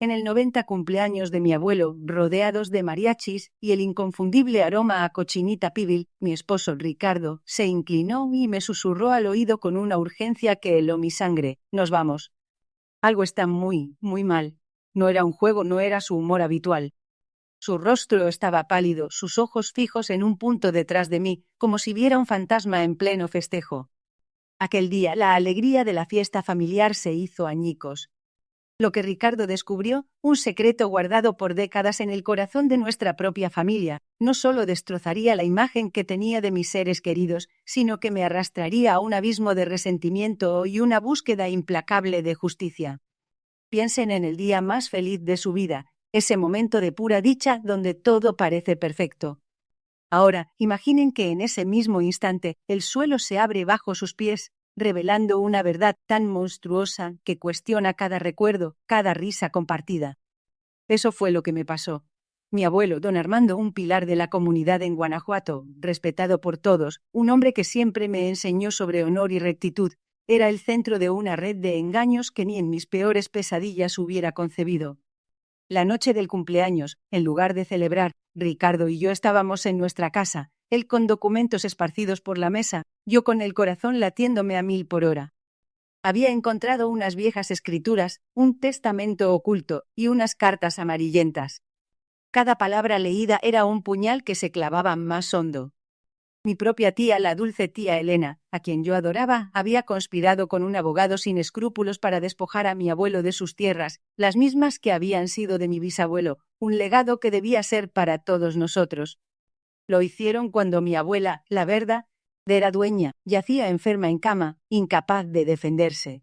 en el 90 cumpleaños de mi abuelo, rodeados de mariachis y el inconfundible aroma a cochinita pibil, mi esposo Ricardo se inclinó y me susurró al oído con una urgencia que heló mi sangre: «Nos vamos. Algo está muy, muy mal». No era un juego, no era su humor habitual. Su rostro estaba pálido, sus ojos fijos en un punto detrás de mí, como si viera un fantasma en pleno festejo. Aquel día, la alegría de la fiesta familiar se hizo añicos. Lo que Ricardo descubrió, un secreto guardado por décadas en el corazón de nuestra propia familia, no solo destrozaría la imagen que tenía de mis seres queridos, sino que me arrastraría a un abismo de resentimiento y una búsqueda implacable de justicia. Piensen en el día más feliz de su vida, ese momento de pura dicha donde todo parece perfecto. Ahora, imaginen que en ese mismo instante el suelo se abre bajo sus pies, revelando una verdad tan monstruosa que cuestiona cada recuerdo, cada risa compartida. Eso fue lo que me pasó. Mi abuelo, don Armando, un pilar de la comunidad en Guanajuato, respetado por todos, un hombre que siempre me enseñó sobre honor y rectitud, era el centro de una red de engaños que ni en mis peores pesadillas hubiera concebido. La noche del cumpleaños, en lugar de celebrar, Ricardo y yo estábamos en nuestra casa, él con documentos esparcidos por la mesa, yo con el corazón latiéndome a 1000 por hora. Había encontrado unas viejas escrituras, un testamento oculto y unas cartas amarillentas. Cada palabra leída era un puñal que se clavaba más hondo. Mi propia tía, la dulce tía Elena, a quien yo adoraba, había conspirado con un abogado sin escrúpulos para despojar a mi abuelo de sus tierras, las mismas que habían sido de mi bisabuelo, un legado que debía ser para todos nosotros. Lo hicieron cuando mi abuela, la Verda, era dueña, yacía enferma en cama, incapaz de defenderse.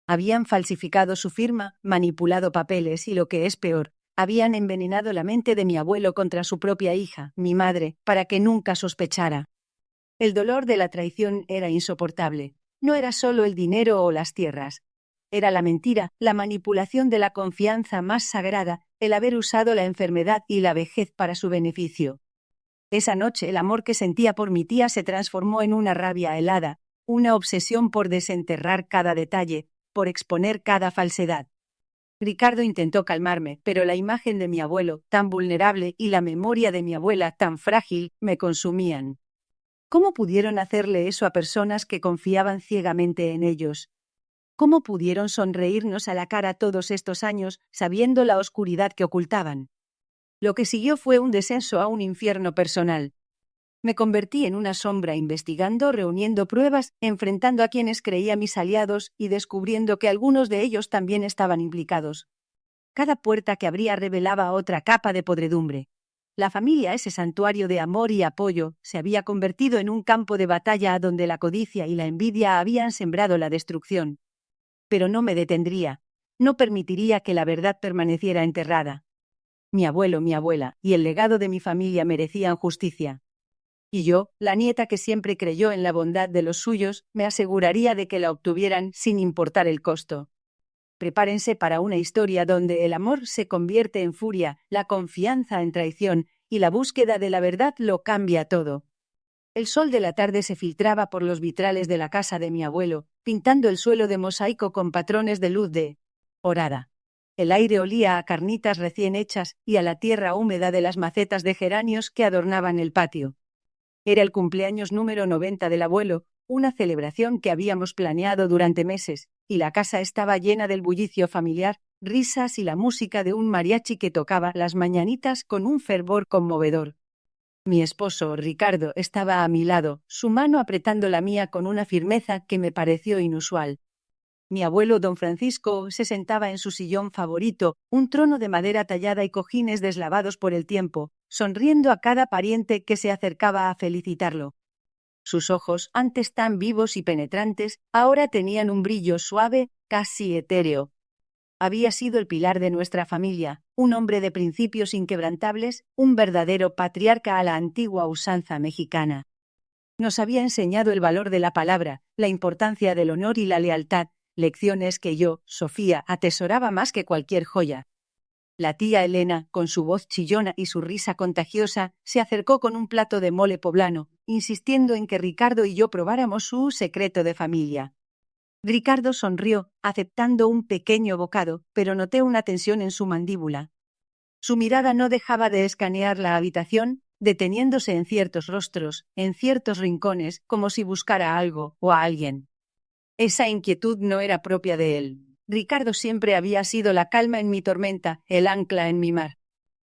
Habían falsificado su firma, manipulado papeles y, lo que es peor, habían envenenado la mente de mi abuelo contra su propia hija, mi madre, para que nunca sospechara. El dolor de la traición era insoportable. No era solo el dinero o las tierras. Era la mentira, la manipulación de la confianza más sagrada, el haber usado la enfermedad y la vejez para su beneficio. Esa noche el amor que sentía por mi tía se transformó en una rabia helada, una obsesión por desenterrar cada detalle, por exponer cada falsedad. Ricardo intentó calmarme, pero la imagen de mi abuelo, tan vulnerable, y la memoria de mi abuela, tan frágil, me consumían. ¿Cómo pudieron hacerle eso a personas que confiaban ciegamente en ellos? ¿Cómo pudieron sonreírnos a la cara todos estos años, sabiendo la oscuridad que ocultaban? Lo que siguió fue un descenso a un infierno personal. Me convertí en una sombra investigando, reuniendo pruebas, enfrentando a quienes creía mis aliados y descubriendo que algunos de ellos también estaban implicados. Cada puerta que abría revelaba otra capa de podredumbre. La familia, ese santuario de amor y apoyo, se había convertido en un campo de batalla donde la codicia y la envidia habían sembrado la destrucción. Pero no me detendría. No permitiría que la verdad permaneciera enterrada. Mi abuelo, mi abuela y el legado de mi familia merecían justicia. Y yo, la nieta que siempre creyó en la bondad de los suyos, me aseguraría de que la obtuvieran sin importar el costo. Prepárense para una historia donde el amor se convierte en furia, la confianza en traición y la búsqueda de la verdad lo cambia todo. El sol de la tarde se filtraba por los vitrales de la casa de mi abuelo, pintando el suelo de mosaico con patrones de luz de orada. El aire olía a carnitas recién hechas y a la tierra húmeda de las macetas de geranios que adornaban el patio. Era el cumpleaños número 90 del abuelo, una celebración que habíamos planeado durante meses, y la casa estaba llena del bullicio familiar, risas y la música de un mariachi que tocaba las mañanitas con un fervor conmovedor. Mi esposo, Ricardo, estaba a mi lado, su mano apretando la mía con una firmeza que me pareció inusual. Mi abuelo, don Francisco, se sentaba en su sillón favorito, un trono de madera tallada y cojines deslavados por el tiempo, sonriendo a cada pariente que se acercaba a felicitarlo. Sus ojos, antes tan vivos y penetrantes, ahora tenían un brillo suave, casi etéreo. Había sido el pilar de nuestra familia, un hombre de principios inquebrantables, un verdadero patriarca a la antigua usanza mexicana. Nos había enseñado el valor de la palabra, la importancia del honor y la lealtad, lecciones que yo, Sofía, atesoraba más que cualquier joya. La tía Elena, con su voz chillona y su risa contagiosa, se acercó con un plato de mole poblano, insistiendo en que Ricardo y yo probáramos su secreto de familia. Ricardo sonrió, aceptando un pequeño bocado, pero noté una tensión en su mandíbula. Su mirada no dejaba de escanear la habitación, deteniéndose en ciertos rostros, en ciertos rincones, como si buscara algo o a alguien. Esa inquietud no era propia de él. Ricardo siempre había sido la calma en mi tormenta, el ancla en mi mar.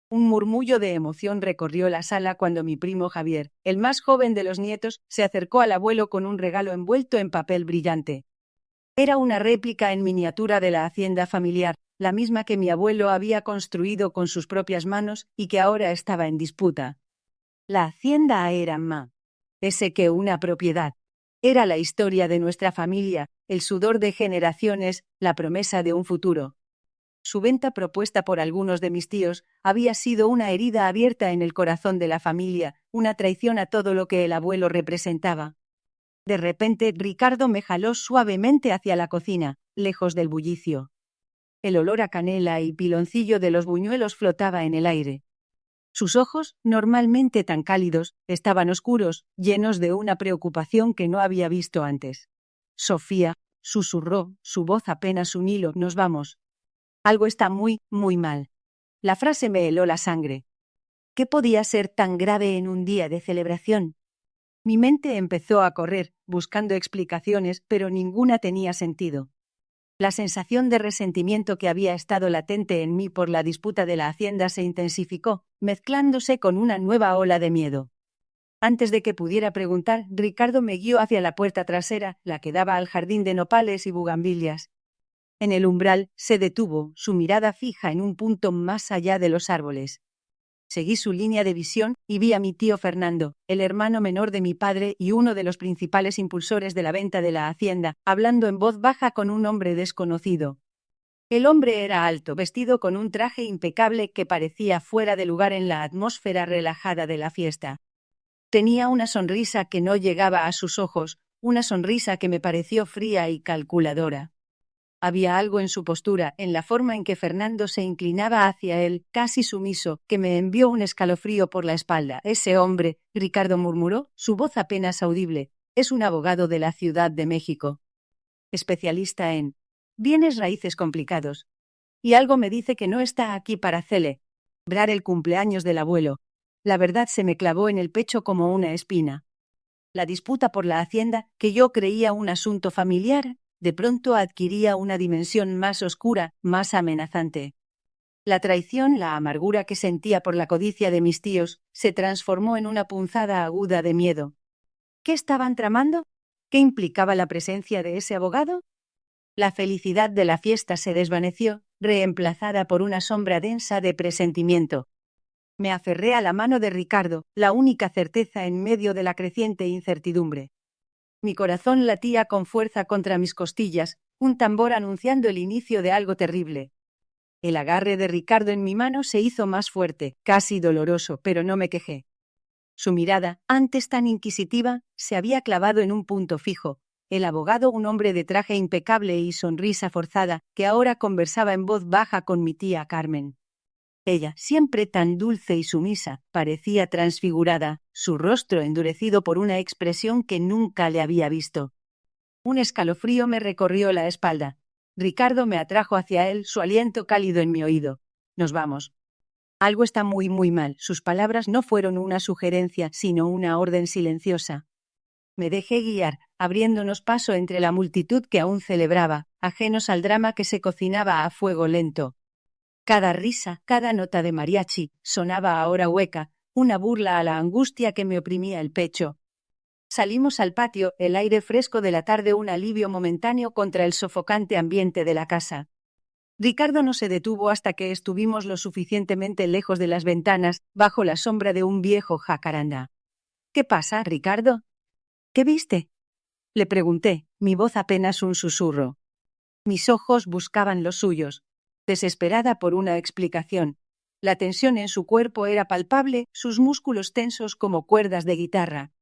Un murmullo de emoción recorrió la sala cuando mi primo Javier, el más joven de los nietos, se acercó al abuelo con un regalo envuelto en papel brillante. Era una réplica en miniatura de la hacienda familiar, la misma que mi abuelo había construido con sus propias manos y que ahora estaba en disputa. La hacienda era más que una propiedad. Era la historia de nuestra familia, el sudor de generaciones, la promesa de un futuro. Su venta, propuesta por algunos de mis tíos, había sido una herida abierta en el corazón de la familia, una traición a todo lo que el abuelo representaba. De repente, Ricardo me jaló suavemente hacia la cocina, lejos del bullicio. El olor a canela y piloncillo de los buñuelos flotaba en el aire. Sus ojos, normalmente tan cálidos, estaban oscuros, llenos de una preocupación que no había visto antes. Sofía, susurró, su voz apenas un hilo, nos vamos. Algo está muy, muy mal. La frase me heló la sangre. ¿Qué podía ser tan grave en un día de celebración? Mi mente empezó a correr, buscando explicaciones, pero ninguna tenía sentido. La sensación de resentimiento que había estado latente en mí por la disputa de la hacienda se intensificó, mezclándose con una nueva ola de miedo. Antes de que pudiera preguntar, Ricardo me guió hacia la puerta trasera, la que daba al jardín de nopales y bugambilias. En el umbral se detuvo, su mirada fija en un punto más allá de los árboles. Seguí su línea de visión y vi a mi tío Fernando, el hermano menor de mi padre y uno de los principales impulsores de la venta de la hacienda, hablando en voz baja con un hombre desconocido. El hombre era alto, vestido con un traje impecable que parecía fuera de lugar en la atmósfera relajada de la fiesta. Tenía una sonrisa que no llegaba a sus ojos, una sonrisa que me pareció fría y calculadora. Había algo en su postura, en la forma en que Fernando se inclinaba hacia él, casi sumiso, que me envió un escalofrío por la espalda. Ese hombre, Ricardo murmuró, su voz apenas audible, es un abogado de la Ciudad de México. Especialista en bienes raíces complicados. Y algo me dice que no está aquí para celebrar el cumpleaños del abuelo. La verdad se me clavó en el pecho como una espina. La disputa por la hacienda, que yo creía un asunto familiar, de pronto adquiría una dimensión más oscura, más amenazante. La traición, la amargura que sentía por la codicia de mis tíos, se transformó en una punzada aguda de miedo. ¿Qué estaban tramando? ¿Qué implicaba la presencia de ese abogado? La felicidad de la fiesta se desvaneció, reemplazada por una sombra densa de presentimiento. Me aferré a la mano de Ricardo, la única certeza en medio de la creciente incertidumbre. Mi corazón latía con fuerza contra mis costillas, un tambor anunciando el inicio de algo terrible. El agarre de Ricardo en mi mano se hizo más fuerte, casi doloroso, pero no me quejé. Su mirada, antes tan inquisitiva, se había clavado en un punto fijo. El abogado, un hombre de traje impecable y sonrisa forzada, que ahora conversaba en voz baja con mi tía Carmen. Ella, siempre tan dulce y sumisa, parecía transfigurada, su rostro endurecido por una expresión que nunca le había visto. Un escalofrío me recorrió la espalda. Ricardo me atrajo hacia él, su aliento cálido en mi oído. Nos vamos. Algo está muy, muy mal. Sus palabras no fueron una sugerencia, sino una orden silenciosa. Me dejé guiar, abriéndonos paso entre la multitud que aún celebraba, ajenos al drama que se cocinaba a fuego lento. Cada risa, cada nota de mariachi, sonaba ahora hueca, una burla a la angustia que me oprimía el pecho. Salimos al patio, el aire fresco de la tarde un alivio momentáneo contra el sofocante ambiente de la casa. Ricardo no se detuvo hasta que estuvimos lo suficientemente lejos de las ventanas, bajo la sombra de un viejo jacaranda. ¿Qué pasa, Ricardo? ¿Qué viste? Le pregunté, mi voz apenas un susurro. Mis ojos buscaban los suyos, desesperada por una explicación. La tensión en su cuerpo era palpable, sus músculos tensos como cuerdas de guitarra.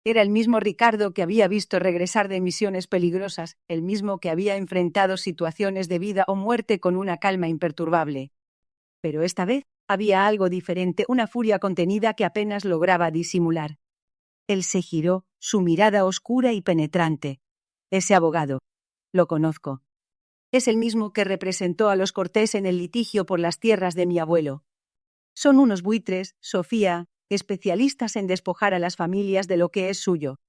Era el mismo Ricardo que había visto regresar de misiones peligrosas, el mismo que había enfrentado situaciones de vida o muerte con una calma imperturbable. Pero esta vez había algo diferente, una furia contenida que apenas lograba disimular. Él se giró, su mirada oscura y penetrante. Ese abogado. Lo conozco. Es el mismo que representó a los Cortés en el litigio por las tierras de mi abuelo. Son unos buitres, Sofía, especialistas en despojar a las familias de lo que es suyo.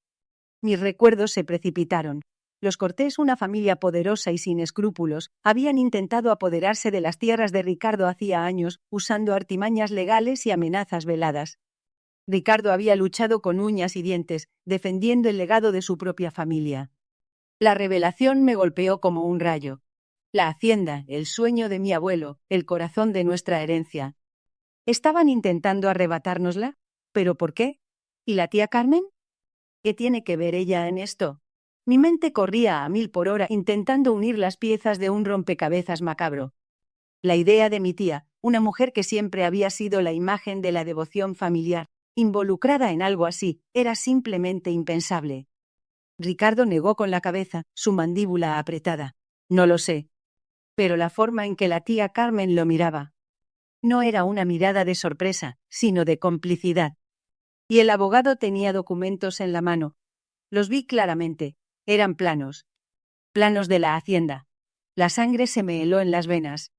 Mis recuerdos se precipitaron. Los Cortés, una familia poderosa y sin escrúpulos, habían intentado apoderarse de las tierras de Ricardo hacía años, usando artimañas legales y amenazas veladas. Ricardo había luchado con uñas y dientes, defendiendo el legado de su propia familia. La revelación me golpeó como un rayo. La hacienda, el sueño de mi abuelo, el corazón de nuestra herencia. ¿Estaban intentando arrebatárnosla? ¿Pero por qué? ¿Y la tía Carmen? ¿Qué tiene que ver ella en esto? Mi mente corría a 1000 por hora intentando unir las piezas de un rompecabezas macabro. La idea de mi tía, una mujer que siempre había sido la imagen de la devoción familiar, involucrada en algo así, era simplemente impensable. Ricardo negó con la cabeza, su mandíbula apretada. No lo sé. Pero la forma en que la tía Carmen lo miraba no era una mirada de sorpresa, sino de complicidad. Y el abogado tenía documentos en la mano. Los vi claramente. Eran planos. Planos de la hacienda. La sangre se me heló en las venas.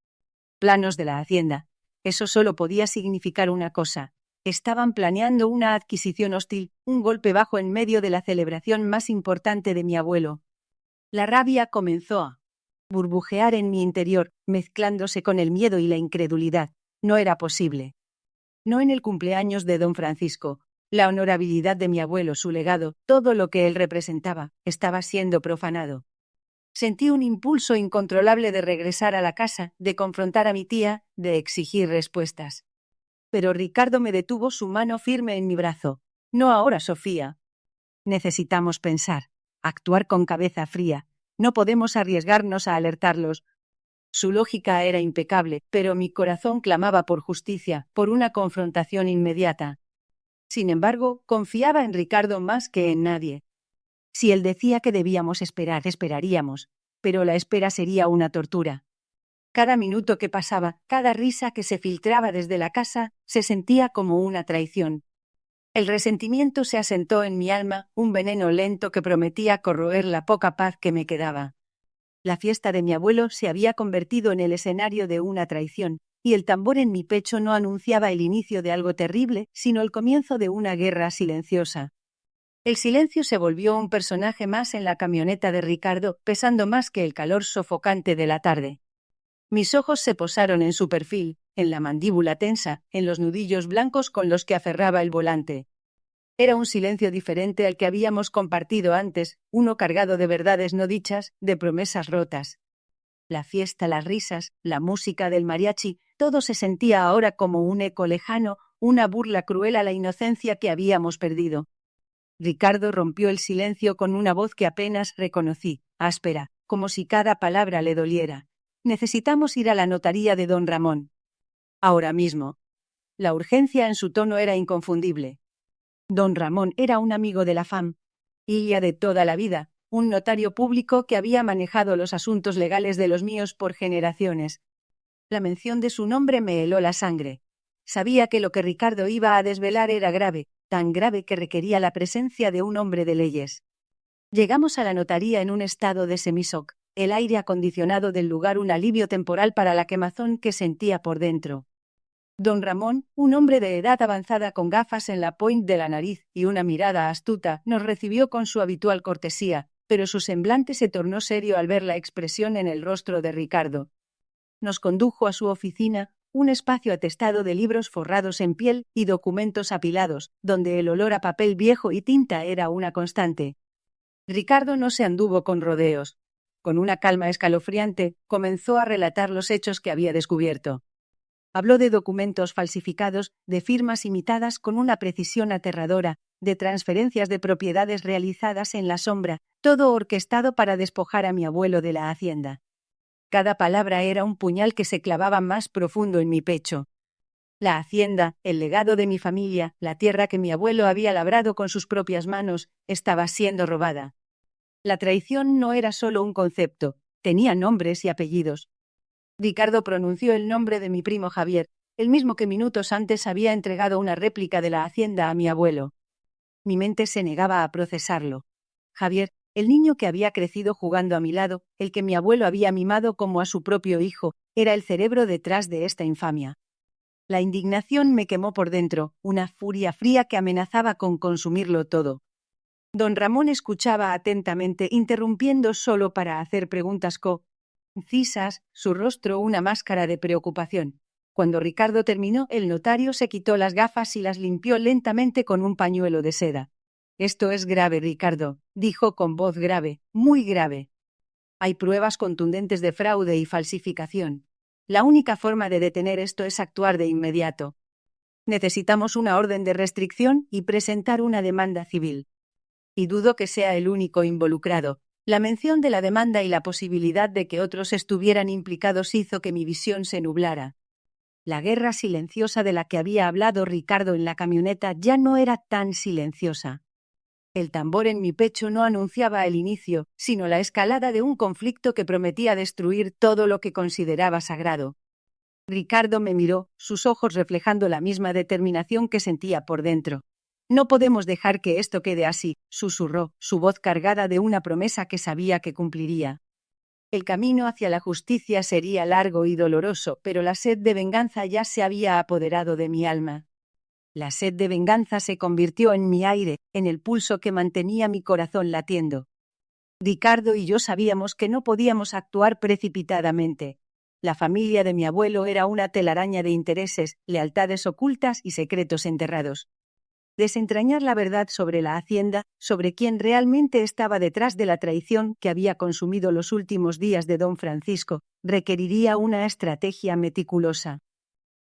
Planos de la hacienda. Eso solo podía significar una cosa. Estaban planeando una adquisición hostil, un golpe bajo en medio de la celebración más importante de mi abuelo. La rabia comenzó a burbujear en mi interior, mezclándose con el miedo y la incredulidad. No era posible. No en el cumpleaños de don Francisco. La honorabilidad de mi abuelo, su legado, todo lo que él representaba, estaba siendo profanado. Sentí un impulso incontrolable de regresar a la casa, de confrontar a mi tía, de exigir respuestas. Pero Ricardo me detuvo su mano firme en mi brazo. No ahora, Sofía. Necesitamos pensar, actuar con cabeza fría. No podemos arriesgarnos a alertarlos. Su lógica era impecable, pero mi corazón clamaba por justicia, por una confrontación inmediata. Sin embargo, confiaba en Ricardo más que en nadie. Si él decía que debíamos esperar, esperaríamos, pero la espera sería una tortura. Cada minuto que pasaba, cada risa que se filtraba desde la casa, se sentía como una traición. El resentimiento se asentó en mi alma, un veneno lento que prometía corroer la poca paz que me quedaba. La fiesta de mi abuelo se había convertido en el escenario de una traición, y el tambor en mi pecho no anunciaba el inicio de algo terrible, sino el comienzo de una guerra silenciosa. El silencio se volvió un personaje más en la camioneta de Ricardo, pesando más que el calor sofocante de la tarde. Mis ojos se posaron en su perfil, en la mandíbula tensa, en los nudillos blancos con los que aferraba el volante. Era un silencio diferente al que habíamos compartido antes, uno cargado de verdades no dichas, de promesas rotas. La fiesta, las risas, la música del mariachi, todo se sentía ahora como un eco lejano, una burla cruel a la inocencia que habíamos perdido. Ricardo rompió el silencio con una voz que apenas reconocí, áspera, como si cada palabra le doliera. Necesitamos ir a la notaría de don Ramón. Ahora mismo. La urgencia en su tono era inconfundible. Don Ramón era un amigo de la fam, y ya de toda la vida, un notario público que había manejado los asuntos legales de los míos por generaciones. La mención de su nombre me heló la sangre. Sabía que lo que Ricardo iba a desvelar era grave, tan grave que requería la presencia de un hombre de leyes. Llegamos a la notaría en un estado de semisoc, el aire acondicionado del lugar un alivio temporal para la quemazón que sentía por dentro. Don Ramón, un hombre de edad avanzada con gafas en la point de la nariz y una mirada astuta, nos recibió con su habitual cortesía, pero su semblante se tornó serio al ver la expresión en el rostro de Ricardo. Nos condujo a su oficina, un espacio atestado de libros forrados en piel y documentos apilados, donde el olor a papel viejo y tinta era una constante. Ricardo no se anduvo con rodeos. Con una calma escalofriante, comenzó a relatar los hechos que había descubierto. Habló de documentos falsificados, de firmas imitadas con una precisión aterradora, de transferencias de propiedades realizadas en la sombra, todo orquestado para despojar a mi abuelo de la hacienda. Cada palabra era un puñal que se clavaba más profundo en mi pecho. La hacienda, el legado de mi familia, la tierra que mi abuelo había labrado con sus propias manos, estaba siendo robada. La traición no era solo un concepto, tenía nombres y apellidos. Ricardo pronunció el nombre de mi primo Javier, el mismo que minutos antes había entregado una réplica de la hacienda a mi abuelo. Mi mente se negaba a procesarlo. Javier, El niño que había crecido jugando a mi lado, el que mi abuelo había mimado como a su propio hijo, era el cerebro detrás de esta infamia. La indignación me quemó por dentro, una furia fría que amenazaba con consumirlo todo. Don Ramón escuchaba atentamente, interrumpiendo solo para hacer preguntas concisas, su rostro una máscara de preocupación. Cuando Ricardo terminó, el notario se quitó las gafas y las limpió lentamente con un pañuelo de seda. «Esto es grave, Ricardo», dijo con voz grave, muy grave. «Hay pruebas contundentes de fraude y falsificación. La única forma de detener esto es actuar de inmediato. Necesitamos una orden de restricción y presentar una demanda civil. Y dudo que sea el único involucrado. La mención de la demanda y la posibilidad de que otros estuvieran implicados hizo que mi visión se nublara. La guerra silenciosa de la que había hablado Ricardo en la camioneta ya no era tan silenciosa. El tambor en mi pecho no anunciaba el inicio, sino la escalada de un conflicto que prometía destruir todo lo que consideraba sagrado. Ricardo me miró, sus ojos reflejando la misma determinación que sentía por dentro. «No podemos dejar que esto quede así», susurró, su voz cargada de una promesa que sabía que cumpliría. El camino hacia la justicia sería largo y doloroso, pero la sed de venganza ya se había apoderado de mi alma. La sed de venganza se convirtió en mi aire, en el pulso que mantenía mi corazón latiendo. Ricardo y yo sabíamos que no podíamos actuar precipitadamente. La familia de mi abuelo era una telaraña de intereses, lealtades ocultas y secretos enterrados. Desentrañar la verdad sobre la hacienda, sobre quién realmente estaba detrás de la traición que había consumido los últimos días de don Francisco, requeriría una estrategia meticulosa.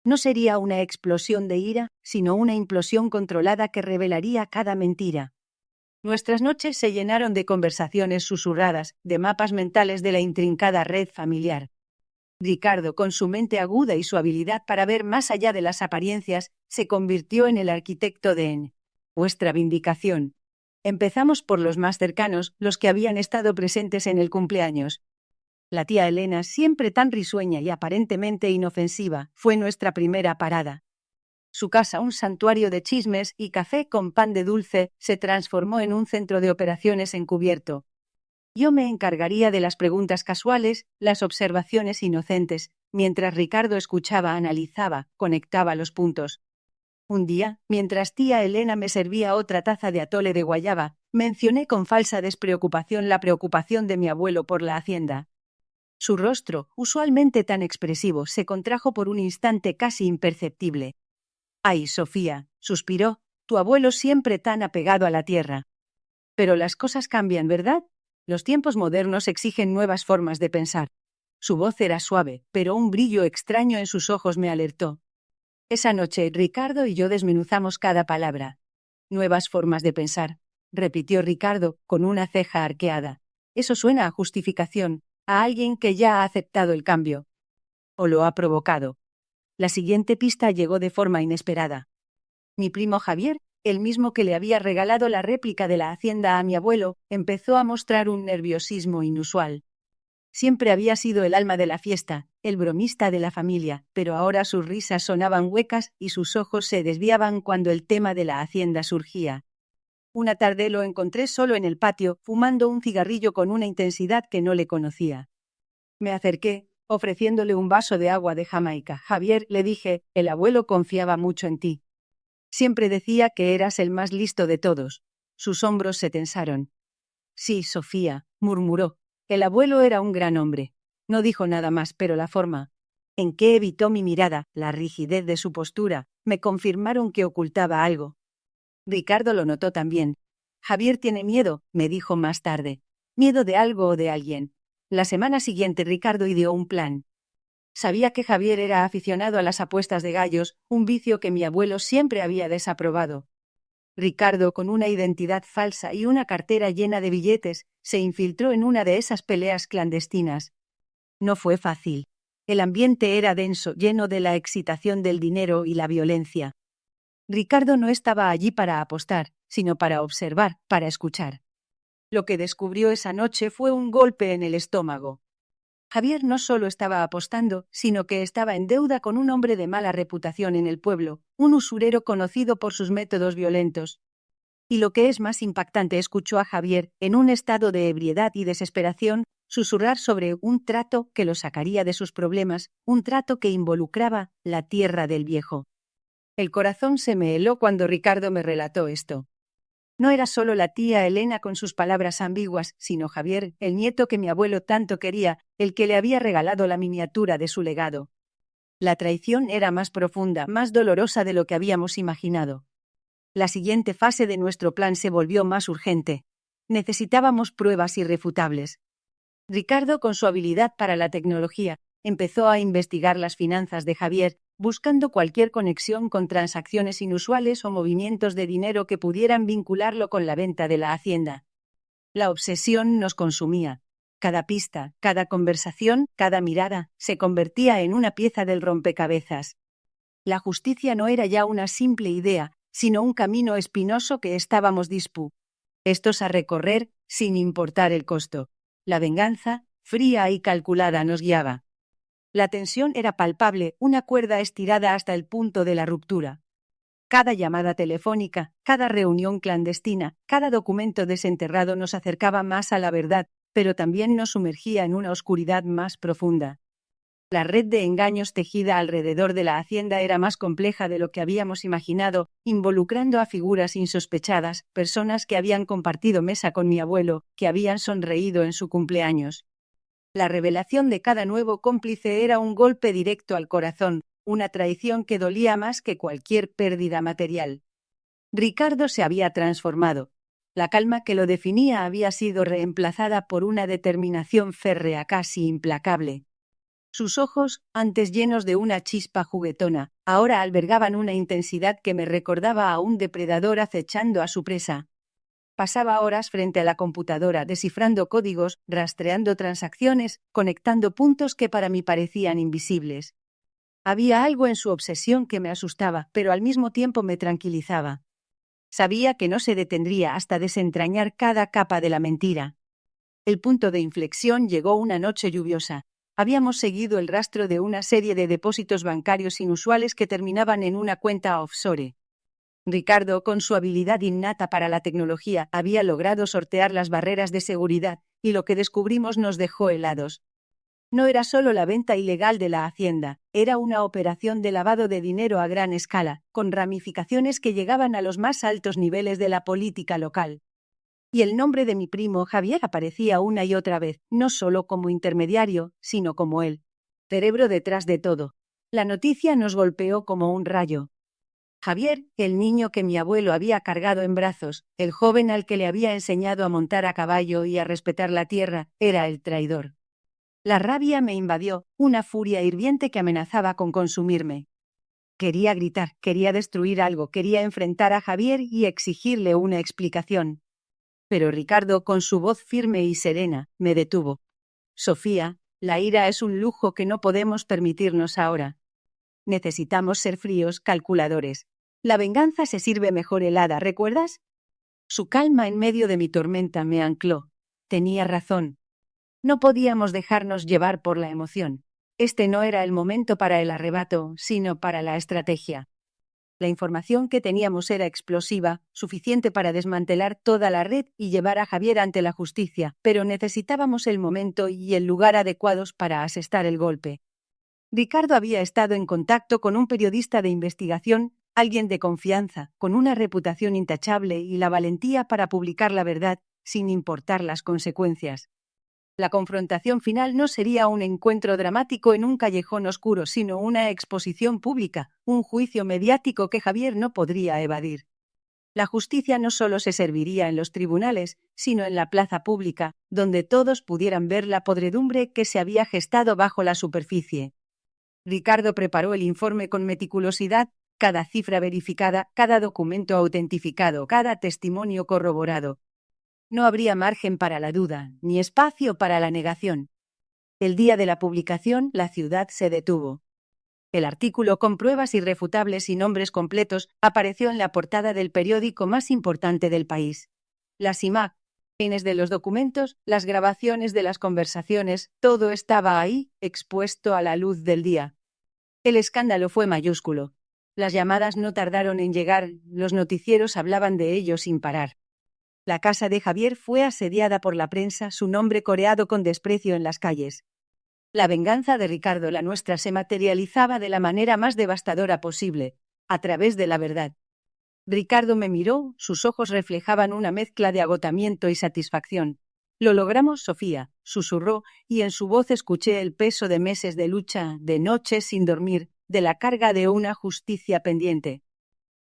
No sería una explosión de ira, sino una implosión controlada que revelaría cada mentira. Nuestras noches se llenaron de conversaciones susurradas, de mapas mentales de la intrincada red familiar. Ricardo, con su mente aguda y su habilidad para ver más allá de las apariencias, se convirtió en el arquitecto de vuestra vindicación. Empezamos por los más cercanos, los que habían estado presentes en el cumpleaños. La tía Elena, siempre tan risueña y aparentemente inofensiva, fue nuestra primera parada. Su casa, un santuario de chismes y café con pan de dulce, se transformó en un centro de operaciones encubierto. Yo me encargaría de las preguntas casuales, las observaciones inocentes, mientras Ricardo escuchaba, analizaba, conectaba los puntos. Un día, mientras tía Elena me servía otra taza de atole de guayaba, mencioné con falsa despreocupación la preocupación de mi abuelo por la hacienda. Su rostro, usualmente tan expresivo, se contrajo por un instante casi imperceptible. «Ay, Sofía», suspiró, «tu abuelo siempre tan apegado a la tierra. Pero las cosas cambian, ¿verdad? Los tiempos modernos exigen nuevas formas de pensar». Su voz era suave, pero un brillo extraño en sus ojos me alertó. Esa noche, Ricardo y yo desmenuzamos cada palabra. «Nuevas formas de pensar», repitió Ricardo, con una ceja arqueada. «Eso suena a justificación, a alguien que ya ha aceptado el cambio. O lo ha provocado». La siguiente pista llegó de forma inesperada. Mi primo Javier, el mismo que le había regalado la réplica de la hacienda a mi abuelo, empezó a mostrar un nerviosismo inusual. Siempre había sido el alma de la fiesta, el bromista de la familia, pero ahora sus risas sonaban huecas y sus ojos se desviaban cuando el tema de la hacienda surgía. Una tarde lo encontré solo en el patio, fumando un cigarrillo con una intensidad que no le conocía. Me acerqué, ofreciéndole un vaso de agua de Jamaica. «Javier», le dije, «el abuelo confiaba mucho en ti. Siempre decía que eras el más listo de todos». Sus hombros se tensaron. «Sí, Sofía», murmuró, «el abuelo era un gran hombre». No dijo nada más, pero la forma en que evitó mi mirada, la rigidez de su postura, me confirmaron que ocultaba algo. Ricardo lo notó también. «Javier tiene miedo», me dijo más tarde. «Miedo de algo o de alguien». La semana siguiente Ricardo ideó un plan. Sabía que Javier era aficionado a las apuestas de gallos, un vicio que mi abuelo siempre había desaprobado. Ricardo, con una identidad falsa y una cartera llena de billetes, se infiltró en una de esas peleas clandestinas. No fue fácil. El ambiente era denso, lleno de la excitación del dinero y la violencia. Ricardo no estaba allí para apostar, sino para observar, para escuchar. Lo que descubrió esa noche fue un golpe en el estómago. Javier no solo estaba apostando, sino que estaba en deuda con un hombre de mala reputación en el pueblo, un usurero conocido por sus métodos violentos. Y lo que es más impactante, escuchó a Javier, en un estado de ebriedad y desesperación, susurrar sobre un trato que lo sacaría de sus problemas, un trato que involucraba la tierra del viejo. El corazón se me heló cuando Ricardo me relató esto. No era solo la tía Elena con sus palabras ambiguas, sino Javier, el nieto que mi abuelo tanto quería, el que le había regalado la miniatura de su legado. La traición era más profunda, más dolorosa de lo que habíamos imaginado. La siguiente fase de nuestro plan se volvió más urgente. Necesitábamos pruebas irrefutables. Ricardo, con su habilidad para la tecnología, empezó a investigar las finanzas de Javier, buscando cualquier conexión con transacciones inusuales o movimientos de dinero que pudieran vincularlo con la venta de la hacienda. La obsesión nos consumía. Cada pista, cada conversación, cada mirada, se convertía en una pieza del rompecabezas. La justicia no era ya una simple idea, sino un camino espinoso que estábamos dispuestos a recorrer, sin importar el costo. La venganza, fría y calculada, nos guiaba. La tensión era palpable, una cuerda estirada hasta el punto de la ruptura. Cada llamada telefónica, cada reunión clandestina, cada documento desenterrado nos acercaba más a la verdad, pero también nos sumergía en una oscuridad más profunda. La red de engaños tejida alrededor de la hacienda era más compleja de lo que habíamos imaginado, involucrando a figuras insospechadas, personas que habían compartido mesa con mi abuelo, que habían sonreído en su cumpleaños. La revelación de cada nuevo cómplice era un golpe directo al corazón, una traición que dolía más que cualquier pérdida material. Ricardo se había transformado. La calma que lo definía había sido reemplazada por una determinación férrea, casi implacable. Sus ojos, antes llenos de una chispa juguetona, ahora albergaban una intensidad que me recordaba a un depredador acechando a su presa. Pasaba horas frente a la computadora, descifrando códigos, rastreando transacciones, conectando puntos que para mí parecían invisibles. Había algo en su obsesión que me asustaba, pero al mismo tiempo me tranquilizaba. Sabía que no se detendría hasta desentrañar cada capa de la mentira. El punto de inflexión llegó una noche lluviosa. Habíamos seguido el rastro de una serie de depósitos bancarios inusuales que terminaban en una cuenta offshore. Ricardo, con su habilidad innata para la tecnología, había logrado sortear las barreras de seguridad, y lo que descubrimos nos dejó helados. No era solo la venta ilegal de la hacienda, era una operación de lavado de dinero a gran escala, con ramificaciones que llegaban a los más altos niveles de la política local. Y el nombre de mi primo Javier aparecía una y otra vez, no solo como intermediario, sino como él. Cerebro detrás de todo. La noticia nos golpeó como un rayo. Javier, el niño que mi abuelo había cargado en brazos, el joven al que le había enseñado a montar a caballo y a respetar la tierra, era el traidor. La rabia me invadió, una furia hirviente que amenazaba con consumirme. Quería gritar, quería destruir algo, quería enfrentar a Javier y exigirle una explicación. Pero Ricardo, con su voz firme y serena, me detuvo. Sofía, la ira es un lujo que no podemos permitirnos ahora. Necesitamos ser fríos, calculadores. La venganza se sirve mejor helada, ¿recuerdas? Su calma en medio de mi tormenta me ancló. Tenía razón. No podíamos dejarnos llevar por la emoción. Este no era el momento para el arrebato, sino para la estrategia. La información que teníamos era explosiva, suficiente para desmantelar toda la red y llevar a Javier ante la justicia, pero necesitábamos el momento y el lugar adecuados para asestar el golpe. Ricardo había estado en contacto con un periodista de investigación, alguien de confianza, con una reputación intachable y la valentía para publicar la verdad, sin importar las consecuencias. La confrontación final no sería un encuentro dramático en un callejón oscuro, sino una exposición pública, un juicio mediático que Javier no podría evadir. La justicia no solo se serviría en los tribunales, sino en la plaza pública, donde todos pudieran ver la podredumbre que se había gestado bajo la superficie. Ricardo preparó el informe con meticulosidad, cada cifra verificada, cada documento autentificado, cada testimonio corroborado. No habría margen para la duda, ni espacio para la negación. El día de la publicación, la ciudad se detuvo. El artículo, con pruebas irrefutables y nombres completos, apareció en la portada del periódico más importante del país. Las imágenes de los documentos, las grabaciones de las conversaciones, todo estaba ahí, expuesto a la luz del día. El escándalo fue mayúsculo. Las llamadas no tardaron en llegar, los noticieros hablaban de ello sin parar. La casa de Javier fue asediada por la prensa, su nombre coreado con desprecio en las calles. La venganza de Ricardo la nuestra se materializaba de la manera más devastadora posible, a través de la verdad. Ricardo me miró, sus ojos reflejaban una mezcla de agotamiento y satisfacción. «Lo logramos, Sofía», susurró, y en su voz escuché el peso de meses de lucha, de noches sin dormir, de la carga de una justicia pendiente.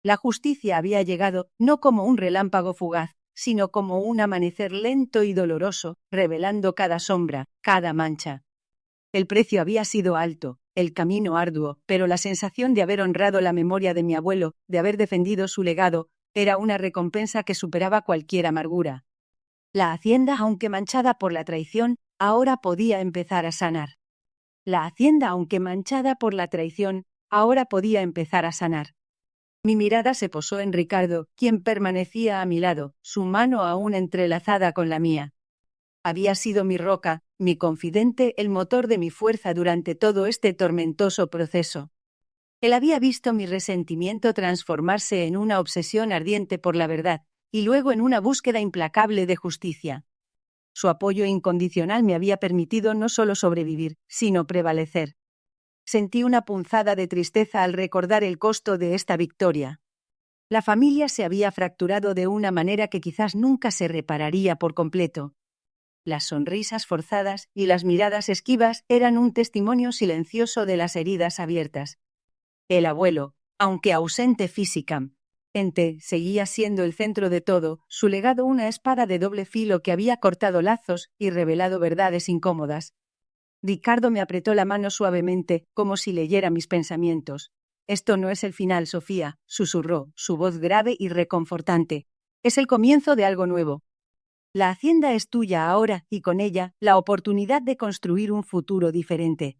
La justicia había llegado no como un relámpago fugaz, sino como un amanecer lento y doloroso, revelando cada sombra, cada mancha. El precio había sido alto, el camino arduo, pero la sensación de haber honrado la memoria de mi abuelo, de haber defendido su legado, era una recompensa que superaba cualquier amargura. La hacienda, aunque manchada por la traición, ahora podía empezar a sanar. La hacienda, aunque manchada por la traición, ahora podía empezar a sanar. Mi mirada se posó en Ricardo, quien permanecía a mi lado, su mano aún entrelazada con la mía. Había sido mi roca, mi confidente, el motor de mi fuerza durante todo este tormentoso proceso. Él había visto mi resentimiento transformarse en una obsesión ardiente por la verdad, y luego en una búsqueda implacable de justicia. Su apoyo incondicional me había permitido no solo sobrevivir, sino prevalecer. Sentí una punzada de tristeza al recordar el costo de esta victoria. La familia se había fracturado de una manera que quizás nunca se repararía por completo. Las sonrisas forzadas y las miradas esquivas eran un testimonio silencioso de las heridas abiertas. El abuelo, aunque ausente físicamente, seguía siendo el centro de todo, su legado una espada de doble filo que había cortado lazos y revelado verdades incómodas. Ricardo me apretó la mano suavemente, como si leyera mis pensamientos. «Esto no es el final, Sofía», susurró, su voz grave y reconfortante. «Es el comienzo de algo nuevo. La hacienda es tuya ahora y con ella la oportunidad de construir un futuro diferente».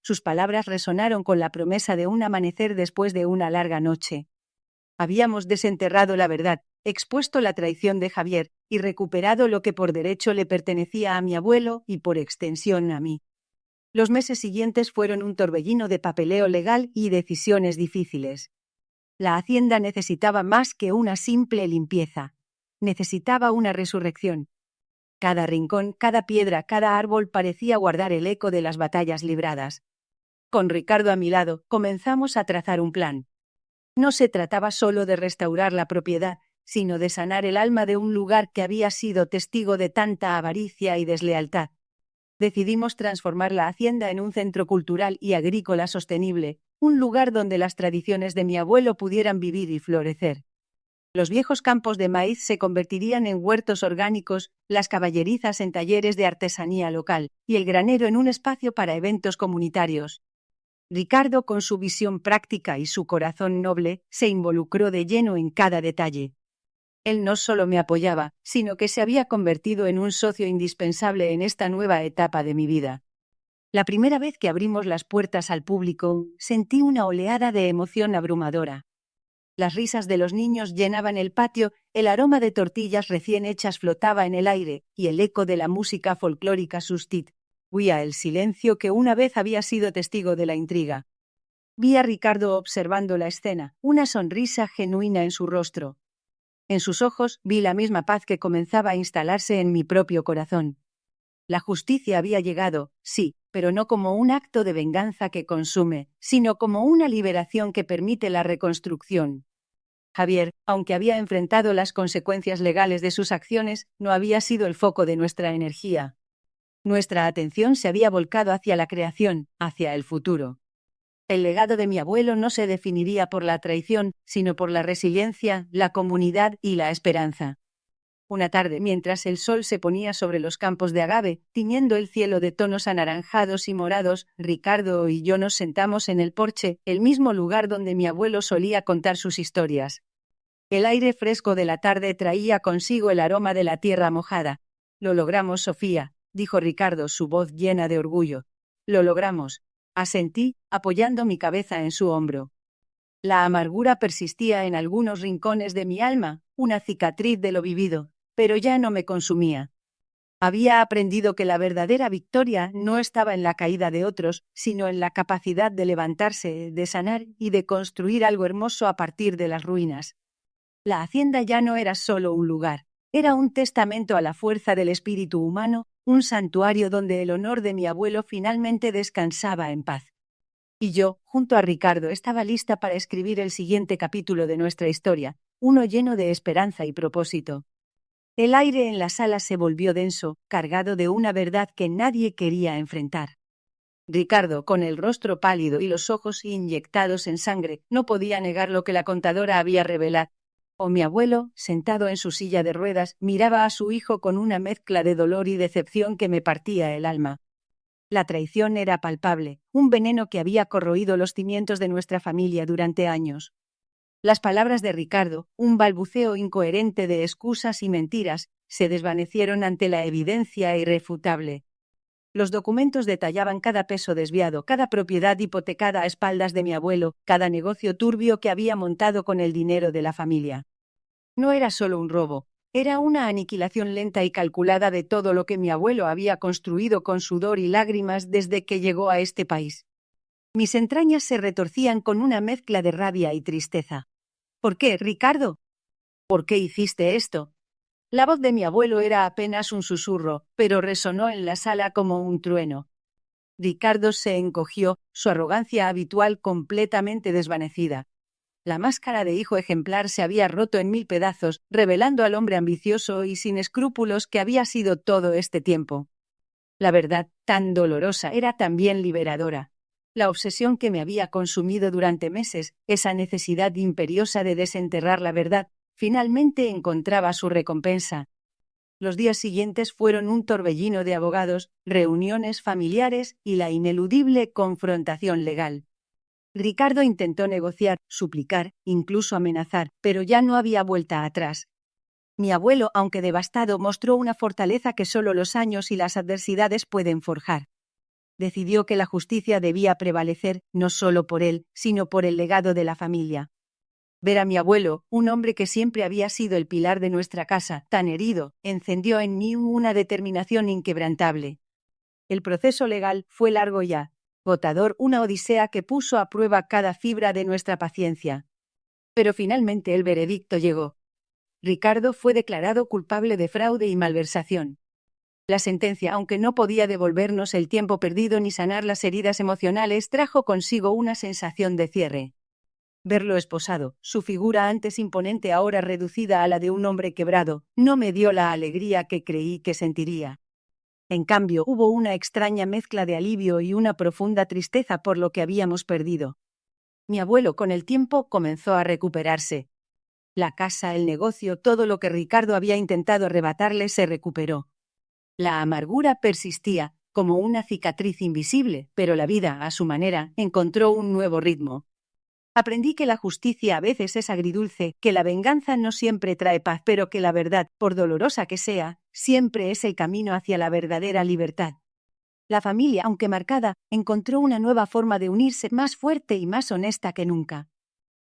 Sus palabras resonaron con la promesa de un amanecer después de una larga noche. Habíamos desenterrado la verdad, expuesto la traición de Javier y recuperado lo que por derecho le pertenecía a mi abuelo y por extensión a mí. Los meses siguientes fueron un torbellino de papeleo legal y decisiones difíciles. La hacienda necesitaba más que una simple limpieza. Necesitaba una resurrección. Cada rincón, cada piedra, cada árbol parecía guardar el eco de las batallas libradas. Con Ricardo a mi lado, comenzamos a trazar un plan. No se trataba solo de restaurar la propiedad, sino de sanar el alma de un lugar que había sido testigo de tanta avaricia y deslealtad. Decidimos transformar la hacienda en un centro cultural y agrícola sostenible, un lugar donde las tradiciones de mi abuelo pudieran vivir y florecer. Los viejos campos de maíz se convertirían en huertos orgánicos, las caballerizas en talleres de artesanía local, y el granero en un espacio para eventos comunitarios. Ricardo, con su visión práctica y su corazón noble, se involucró de lleno en cada detalle. Él no solo me apoyaba, sino que se había convertido en un socio indispensable en esta nueva etapa de mi vida. La primera vez que abrimos las puertas al público, sentí una oleada de emoción abrumadora. Las risas de los niños llenaban el patio, el aroma de tortillas recién hechas flotaba en el aire, y el eco de la música folclórica sustituía el silencio que una vez había sido testigo de la intriga. Vi a Ricardo observando la escena, una sonrisa genuina en su rostro. En sus ojos vi la misma paz que comenzaba a instalarse en mi propio corazón. La justicia había llegado, sí, pero no como un acto de venganza que consume, sino como una liberación que permite la reconstrucción. Javier, aunque había enfrentado las consecuencias legales de sus acciones, no había sido el foco de nuestra energía. Nuestra atención se había volcado hacia la creación, hacia el futuro. El legado de mi abuelo no se definiría por la traición, sino por la resiliencia, la comunidad y la esperanza. Una tarde, mientras el sol se ponía sobre los campos de agave, tiñendo el cielo de tonos anaranjados y morados, Ricardo y yo nos sentamos en el porche, el mismo lugar donde mi abuelo solía contar sus historias. El aire fresco de la tarde traía consigo el aroma de la tierra mojada. «Lo logramos, Sofía», dijo Ricardo, su voz llena de orgullo. «Lo logramos», asentí, apoyando mi cabeza en su hombro. La amargura persistía en algunos rincones de mi alma, una cicatriz de lo vivido, pero ya no me consumía. Había aprendido que la verdadera victoria no estaba en la caída de otros, sino en la capacidad de levantarse, de sanar y de construir algo hermoso a partir de las ruinas. La hacienda ya no era solo un lugar, era un testamento a la fuerza del espíritu humano, un santuario donde el honor de mi abuelo finalmente descansaba en paz. Y yo, junto a Ricardo, estaba lista para escribir el siguiente capítulo de nuestra historia, uno lleno de esperanza y propósito. El aire en la sala se volvió denso, cargado de una verdad que nadie quería enfrentar. Ricardo, con el rostro pálido y los ojos inyectados en sangre, no podía negar lo que la contadora había revelado. O mi abuelo, sentado en su silla de ruedas, miraba a su hijo con una mezcla de dolor y decepción que me partía el alma. La traición era palpable, un veneno que había corroído los cimientos de nuestra familia durante años. Las palabras de Ricardo, un balbuceo incoherente de excusas y mentiras, se desvanecieron ante la evidencia irrefutable. Los documentos detallaban cada peso desviado, cada propiedad hipotecada a espaldas de mi abuelo, cada negocio turbio que había montado con el dinero de la familia. No era solo un robo, era una aniquilación lenta y calculada de todo lo que mi abuelo había construido con sudor y lágrimas desde que llegó a este país. Mis entrañas se retorcían con una mezcla de rabia y tristeza. ¿Por qué, Ricardo? ¿Por qué hiciste esto? La voz de mi abuelo era apenas un susurro, pero resonó en la sala como un trueno. Ricardo se encogió, su arrogancia habitual completamente desvanecida. La máscara de hijo ejemplar se había roto en 1000 pedazos, revelando al hombre ambicioso y sin escrúpulos que había sido todo este tiempo. La verdad, tan dolorosa, era también liberadora. La obsesión que me había consumido durante meses, esa necesidad imperiosa de desenterrar la verdad, finalmente encontraba su recompensa. Los días siguientes fueron un torbellino de abogados, reuniones familiares y la ineludible confrontación legal. Ricardo intentó negociar, suplicar, incluso amenazar, pero ya no había vuelta atrás. Mi abuelo, aunque devastado, mostró una fortaleza que solo los años y las adversidades pueden forjar. Decidió que la justicia debía prevalecer, no solo por él, sino por el legado de la familia. Ver a mi abuelo, un hombre que siempre había sido el pilar de nuestra casa, tan herido, encendió en mí una determinación inquebrantable. El proceso legal fue largo y agotador, una odisea que puso a prueba cada fibra de nuestra paciencia. Pero finalmente el veredicto llegó. Ricardo fue declarado culpable de fraude y malversación. La sentencia, aunque no podía devolvernos el tiempo perdido ni sanar las heridas emocionales, trajo consigo una sensación de cierre. Verlo esposado, su figura antes imponente ahora reducida a la de un hombre quebrado, no me dio la alegría que creí que sentiría. En cambio, hubo una extraña mezcla de alivio y una profunda tristeza por lo que habíamos perdido. Mi abuelo, con el tiempo, comenzó a recuperarse. La casa, el negocio, todo lo que Ricardo había intentado arrebatarle se recuperó. La amargura persistía, como una cicatriz invisible, pero la vida, a su manera, encontró un nuevo ritmo. Aprendí que la justicia a veces es agridulce, que la venganza no siempre trae paz, pero que la verdad, por dolorosa que sea, siempre es el camino hacia la verdadera libertad. La familia, aunque marcada, encontró una nueva forma de unirse más fuerte y más honesta que nunca.